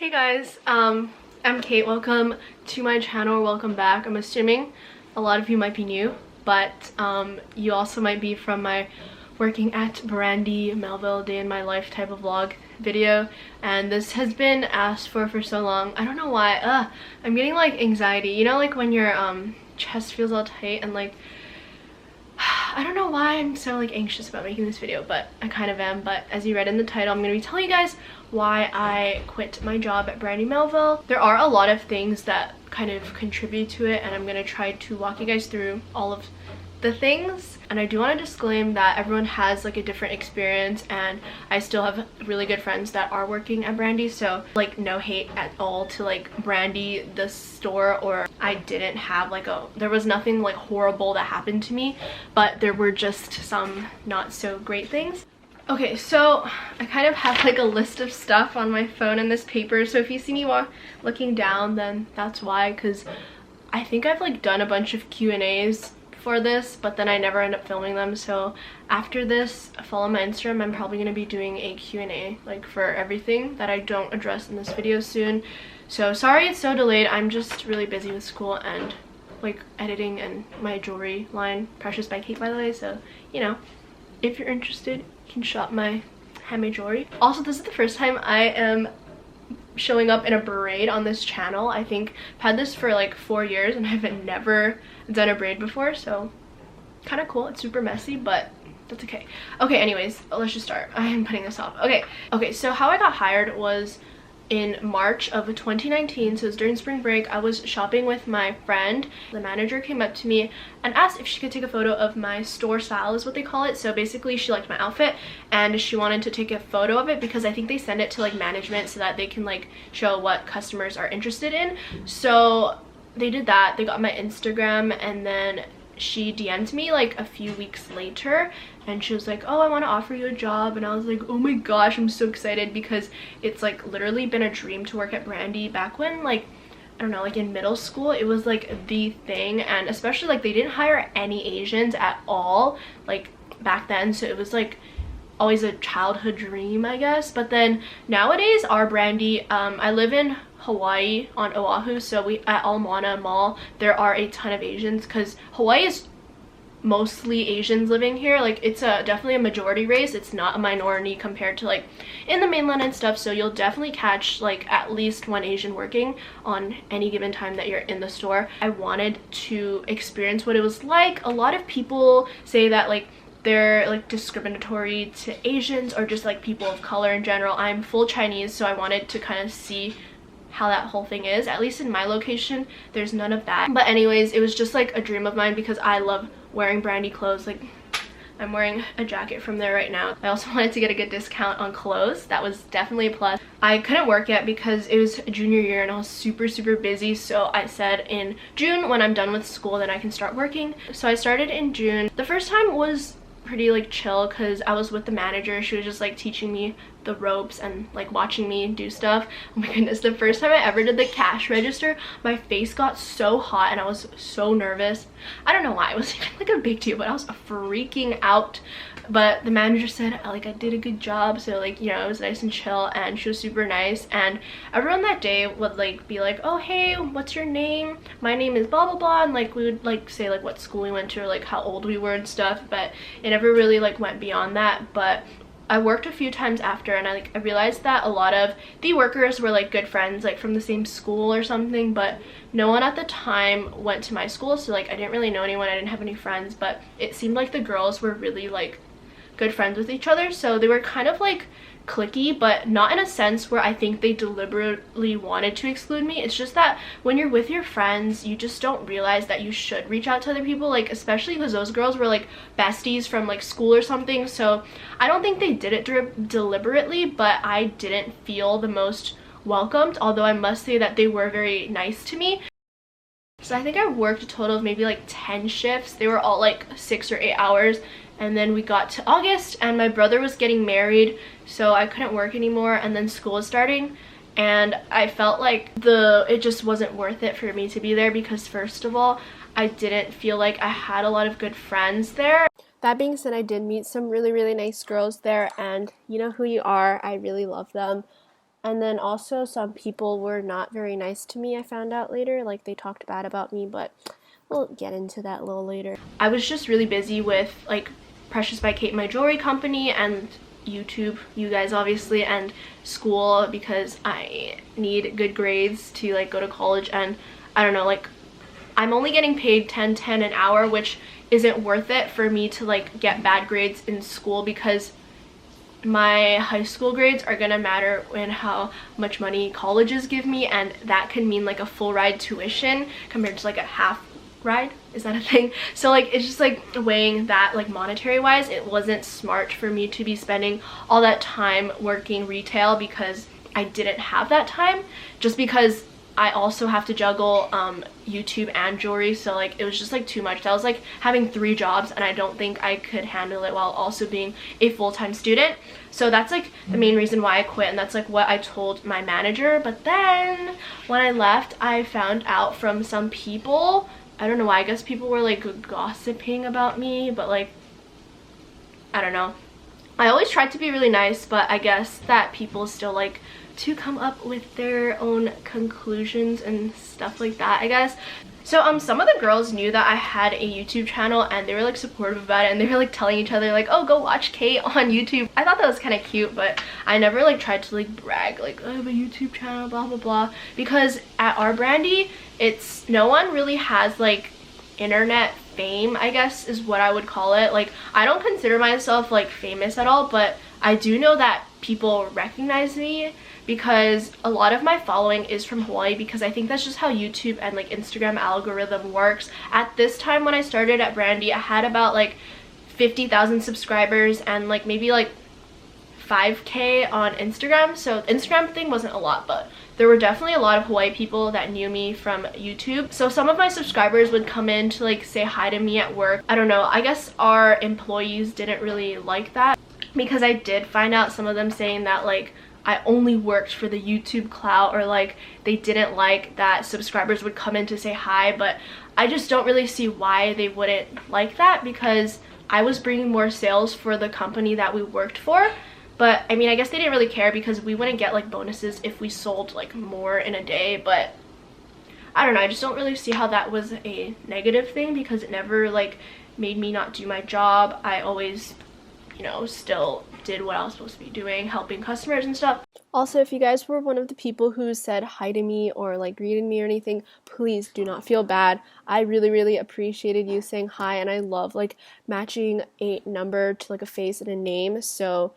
Hey guys, I'm Kate. Welcome to my channel. Welcome back. I'm assuming a lot of you might be new, but you also might be from my working at Brandy Melville day in my life type of vlog video, and this has been asked for so long. I don't know why. I'm getting like anxiety, you know, like when your chest feels all tight, and like I don't know why I'm so like anxious about making this video, but I kind of am. But as you read in the title, I'm gonna be telling you guys why I quit my job at Brandy Melville. There are a lot of things that kind of contribute to it, and I'm gonna try to walk you guys through all of the things. And I do want to disclaim that everyone has like a different experience, and I still have really good friends that are working at Brandy, so like no hate at all to like Brandy the store, or I didn't have like there was nothing like horrible that happened to me, but there were just some not so great things. Okay, so I kind of have like a list of stuff on my phone in this paper, so if you see me looking down, then that's why, because I think I've like done a bunch of Q&As for this, but then I never end up filming them. So after this, follow my Instagram. I'm probably going to be doing a Q&A like for everything that I don't address in this video soon. So sorry it's so delayed. I'm just really busy with school and like editing and my jewelry line, Precious by Kate, by the way. So, you know, if you're interested, you can shop my handmade jewelry. Also, this is the first time I am showing up in a braid on this channel. I think I've had this for like 4 years and I've never done a braid before, so kind of cool. It's super messy, but that's okay. Okay, anyways, let's just start. I am putting this off. Okay, so how I got hired was in March of 2019, so it was during spring break. I was shopping with my friend. The manager came up to me and asked if she could take a photo of my store style, is what they call it. So basically she liked my outfit and she wanted to take a photo of it, because I think they send it to like management so that they can like show what customers are interested in. So they did that. They got my Instagram, and then she DM'd me like a few weeks later and she was like, oh, I want to offer you a job. And I was like, oh my gosh, I'm so excited, because it's like literally been a dream to work at Brandy. Back when like, I don't know, like in middle school, it was like the thing, and especially like they didn't hire any Asians at all like back then, so it was like always a childhood dream, I guess. But then nowadays our Brandy, I live in Hawaii on Oahu, so we at Almana Mall there are a ton of Asians, because Hawaii is mostly Asians living here. Like it's definitely a majority race. It's not a minority compared to like in the mainland and stuff, so you'll definitely catch like at least one Asian working on any given time that you're in the store. I wanted to experience what it was like. A lot of people say that like they're like discriminatory to Asians or just like people of color in general. I'm full Chinese, so I wanted to kind of see how that whole thing is. At least in my location, there's none of that. But anyways, it was just like a dream of mine, because I love wearing Brandy clothes. Like I'm wearing a jacket from there right now. I also wanted to get a good discount on clothes. That was definitely a plus. I couldn't work yet because it was junior year and I was super busy, so I said in June, when I'm done with school, then I can start working. So I started in June. The first time was pretty like chill, because I was with the manager. She was just like teaching me the ropes and like watching me do stuff. Oh my goodness, the first time I ever did the cash register, my face got so hot and I was so nervous. I don't know why. It was even like a big deal, but I was freaking out. But the manager said like I did a good job, so like, you know, it was nice and chill, and she was super nice. And everyone that day would like be like, oh hey, what's your name? My name is blah blah blah, and like we would like say like what school we went to or like how old we were and stuff, but it never really like went beyond that. But I worked a few times after, and I realized that a lot of the workers were like good friends, like from the same school or something, but no one at the time went to my school, so like I didn't really know anyone. I didn't have any friends, but it seemed like the girls were really like good friends with each other, so they were kind of like cliquey, but not in a sense where I think they deliberately wanted to exclude me. It's just that when you're with your friends, you just don't realize that you should reach out to other people, like especially because those girls were like besties from like school or something. So I don't think they did it deliberately, but I didn't feel the most welcomed, although I must say that they were very nice to me. So I think I worked a total of maybe like 10 shifts. They were all like 6 or 8 hours. And then we got to August and my brother was getting married, so I couldn't work anymore, and then school was starting, and I felt like it just wasn't worth it for me to be there, because first of all, I didn't feel like I had a lot of good friends there. That being said, I did meet some really nice girls there, and you know who you are, I really love them. And then also some people were not very nice to me, I found out later. Like, they talked bad about me, but we'll get into that a little later. I was just really busy with like Precious by Kate, my jewelry company, and YouTube, you guys obviously, and school, because I need good grades to like go to college. And I don't know, like, I'm only getting paid $10.10 an hour, which isn't worth it for me to like get bad grades in school, because my high school grades are gonna matter in how much money colleges give me, and that can mean like a full ride tuition compared to like a half ride. Is that a thing? So like, it's just like weighing that, like monetary wise, it wasn't smart for me to be spending all that time working retail, because I didn't have that time, just because I also have to juggle YouTube and jewelry. So like, it was just like too much. That was like having 3 jobs, and I don't think I could handle it while also being a full-time student. So that's like the main reason why I quit, and that's like what I told my manager. But then when I left, I found out from some people, I don't know why, I guess people were like gossiping about me, but like, I don't know. I always tried to be really nice, but I guess that people still like to come up with their own conclusions and stuff like that, I guess. So some of the girls knew that I had a YouTube channel, and they were like supportive about it, and they were like telling each other like, oh, go watch Kate on YouTube. I thought that was kind of cute, but I never like tried to like brag like, oh, I have a YouTube channel, blah blah blah, because at our Brandy, it's, no one really has like internet fame, I guess is what I would call it. Like, I don't consider myself like famous at all, but I do know that people recognize me, because a lot of my following is from Hawaii, because I think that's just how YouTube and like Instagram algorithm works. At this time when I started at Brandy, I had about like 50,000 subscribers and like maybe like 5K on Instagram. So Instagram thing wasn't a lot, but there were definitely a lot of Hawaii people that knew me from YouTube. So some of my subscribers would come in to like say hi to me at work. I don't know, I guess our employees didn't really like that, because I did find out some of them saying that like I only worked for the YouTube clout, or like they didn't like that subscribers would come in to say hi. But I just don't really see why they wouldn't like that, because I was bringing more sales for the company that we worked for. But I mean, I guess they didn't really care, because we wouldn't get like bonuses if we sold like more in a day. But I don't know, I just don't really see how that was a negative thing, because it never like made me not do my job. I always, you know, still did what I was supposed to be doing, helping customers and stuff. Also, if you guys were one of the people who said hi to me or like greeted me or anything, please do not feel bad. I really appreciated you saying hi, and I love like matching a number to like a face and a name. So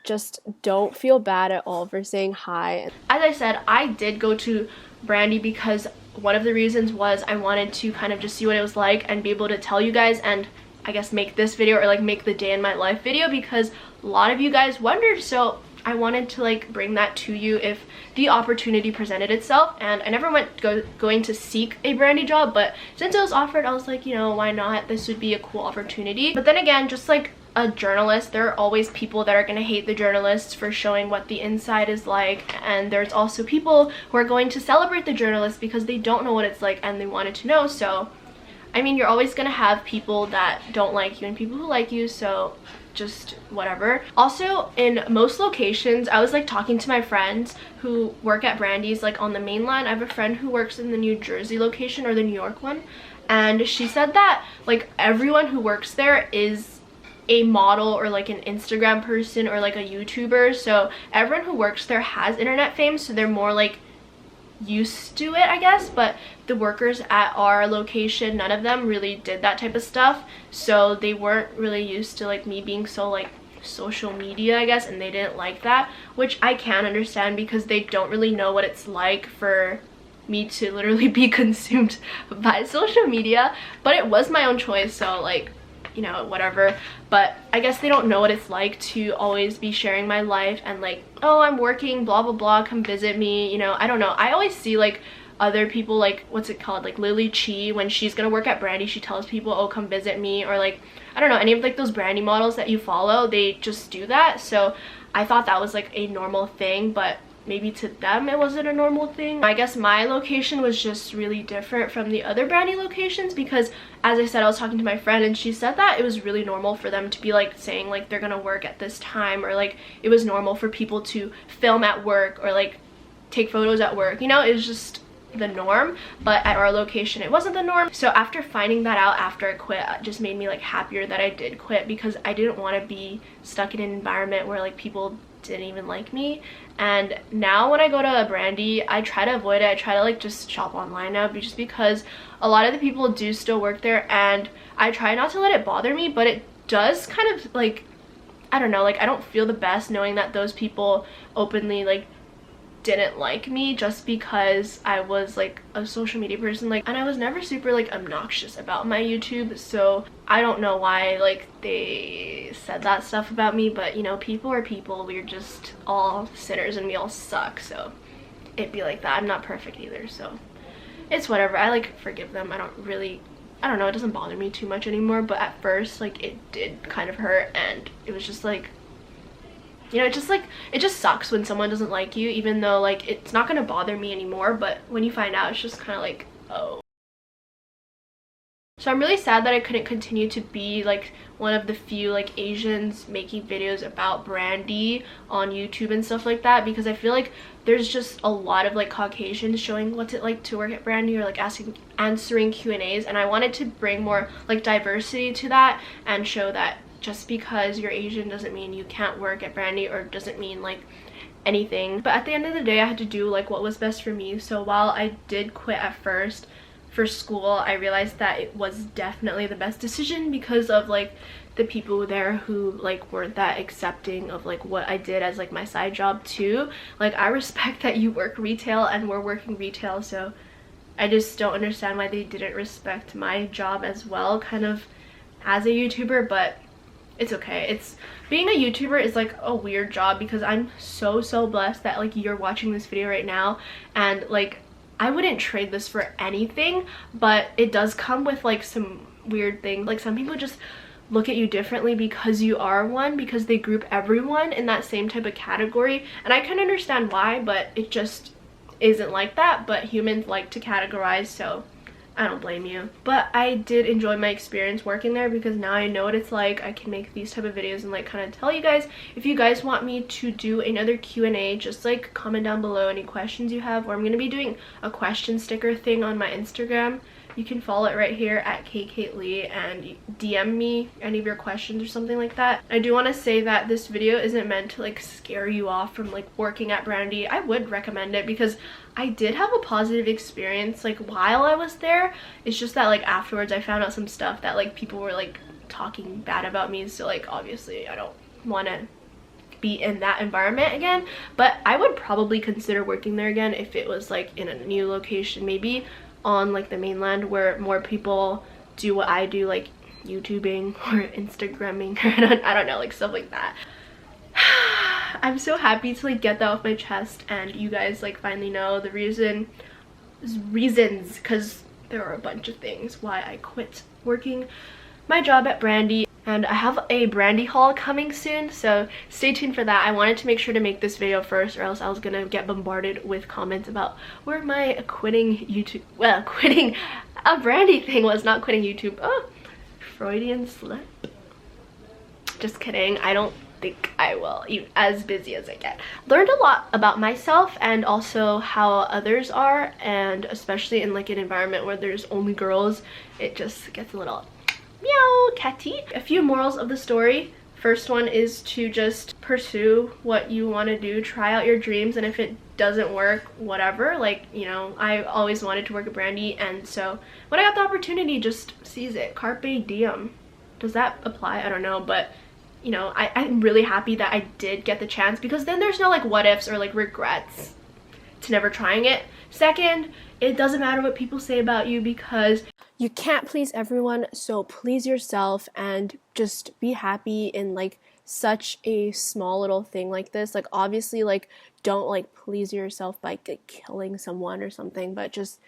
just don't feel bad at all for saying hi. As I said, I did go to Brandy because one of the reasons was I wanted to kind of just see what it was like and be able to tell you guys, and I guess make this video, or like make the day in my life video, because a lot of you guys wondered. So I wanted to like bring that to you if the opportunity presented itself. And I never went going to seek a Brandy job, but since it was offered, I was like, you know, why not? This would be a cool opportunity. But then again, just like a journalist, there are always people that are going to hate the journalists for showing what the inside is like, and there's also people who are going to celebrate the journalists because they don't know what it's like and they wanted to know. So I mean, you're always gonna have people that don't like you and people who like you, so just whatever. Also, in most locations, I was like talking to my friends who work at Brandy's like on the main line. I have a friend who works in the New Jersey location, or the New York one, and she said that like everyone who works there is a model or like an Instagram person or like a YouTuber. So everyone who works there has internet fame, so they're more like used to it, I guess. But the workers at our location, none of them really did that type of stuff, so they weren't really used to like me being so like social media, I guess, and they didn't like that, which I can understand, because they don't really know what it's like for me to literally be consumed by social media. But it was my own choice, so like, you know, whatever. But I guess they don't know what it's like to always be sharing my life and like, oh, I'm working, blah blah blah, come visit me, you know. I don't know, I always see like other people, like what's it called, like Lily Chi, when she's gonna work at Brandy, she tells people, oh, come visit me. Or like, I don't know, any of like those Brandy models that you follow, they just do that. So I thought that was like a normal thing, but maybe to them it wasn't a normal thing. I guess my location was just really different from the other Brandy locations, because as I said, I was talking to my friend and she said that it was really normal for them to be like saying like they're gonna work at this time, or like it was normal for people to film at work, or like take photos at work, you know, it's just the norm. But at our location it wasn't the norm. So after finding that out after I quit, it just made me like happier that I did quit, because I didn't want to be stuck in an environment where like people didn't even like me. And now when I go to Brandy, I try to avoid it. I try to like just shop online now, just because a lot of the people do still work there, and I try not to let it bother me. But it does kind of like, I don't know, like I don't feel the best knowing that those people openly like didn't like me just because I was like a social media person, like, and I was never super like obnoxious about my YouTube. So I don't know why like they said that stuff about me, but you know, people are people. We're just all sinners and we all suck, so it'd be like that. I'm not perfect either, so it's whatever. I like forgive them. I don't know, it doesn't bother me too much anymore. But at first like it did kind of hurt, and it was just like, you know, it just sucks when someone doesn't like you, even though like it's not gonna bother me anymore. But when you find out, it's just kind of like, oh. So I'm really sad that I couldn't continue to be like one of the few like Asians making videos about Brandy on YouTube and stuff like that, because I feel like there's just a lot of like Caucasians showing what's it like to work at Brandy, or like answering Q&As, and I wanted to bring more like diversity to that and show that just because you're Asian doesn't mean you can't work at Brandy, or doesn't mean like anything. But at the end of the day, I had to do like what was best for me. So while I did quit at first for school, I realized that it was definitely the best decision because of like the people there who like weren't that accepting of like what I did as like my side job too. Like I respect that you work retail and we're working retail, so I just don't understand why they didn't respect my job as well, kind of as a YouTuber. But it's okay. It's being a YouTuber is like a weird job, because I'm so blessed that like you're watching this video right now, and like I wouldn't trade this for anything. But it does come with like some weird things. Like some people just look at you differently because you are one, because they group everyone in that same type of category, and I can understand why, but it just isn't like that. But humans like to categorize, so I don't blame you. But I did enjoy my experience working there, because now I know what it's like. I can make these type of videos and like kind of tell you guys. If you guys want me to do another Q&A, just like comment down below any questions you have, or I'm gonna be doing a question sticker thing on my Instagram. You can follow it right here at kkately and DM me any of your questions or something like that. I do want to say that this video isn't meant to like scare you off from like working at Brandy. I would recommend it because I did have a positive experience like while I was there. It's just that like afterwards I found out some stuff that like people were like talking bad about me, so like obviously I don't want to be in that environment again. But I would probably consider working there again if it was like in a new location, maybe on like the mainland where more people do what I do, like YouTubing or Instagramming, or I don't know, like stuff like that. I'm so happy to like get that off my chest, and you guys like finally know the reasons, because there are a bunch of things why I quit working my job at Brandy. And I have a Brandy haul coming soon, so stay tuned for that. I wanted to make sure to make this video first, or else I was gonna get bombarded with comments about where my quitting YouTube, well, quitting a Brandy thing was, not quitting YouTube. Oh, Freudian slip. Just kidding. I don't think I will, even as busy as I get. Learned a lot about myself and also how others are, and especially in like an environment where there's only girls, it just gets a little meow catty. A few morals of the story. First one is to just pursue what you want to do, try out your dreams, and if it doesn't work, whatever. Like, you know, I always wanted to work at Brandy, and so when I got the opportunity, just seize it. Carpe diem. Does that apply? I don't know, but you know, I'm really happy that I did get the chance, because then there's no like what ifs or like regrets to never trying it. Second, it doesn't matter what people say about you, because you can't please everyone, so please yourself and just be happy in like such a small little thing like this. Like obviously like don't like please yourself by like killing someone or something, but just,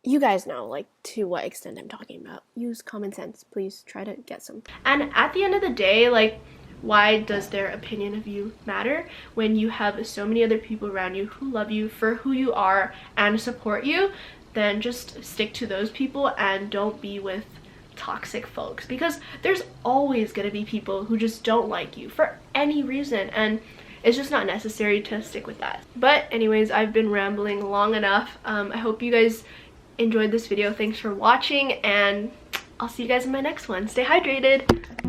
you guys know like to what extent I'm talking about. Use common sense, please try to get some. And at the end of the day, like, why does their opinion of you matter when you have so many other people around you who love you for who you are and support you? Then just stick to those people and don't be with toxic folks, because there's always going to be people who just don't like you for any reason. And it's just not necessary to stick with that. But anyways, I've been rambling long enough. I hope you guys enjoyed this video. Thanks for watching, and I'll see you guys in my next one. Stay hydrated.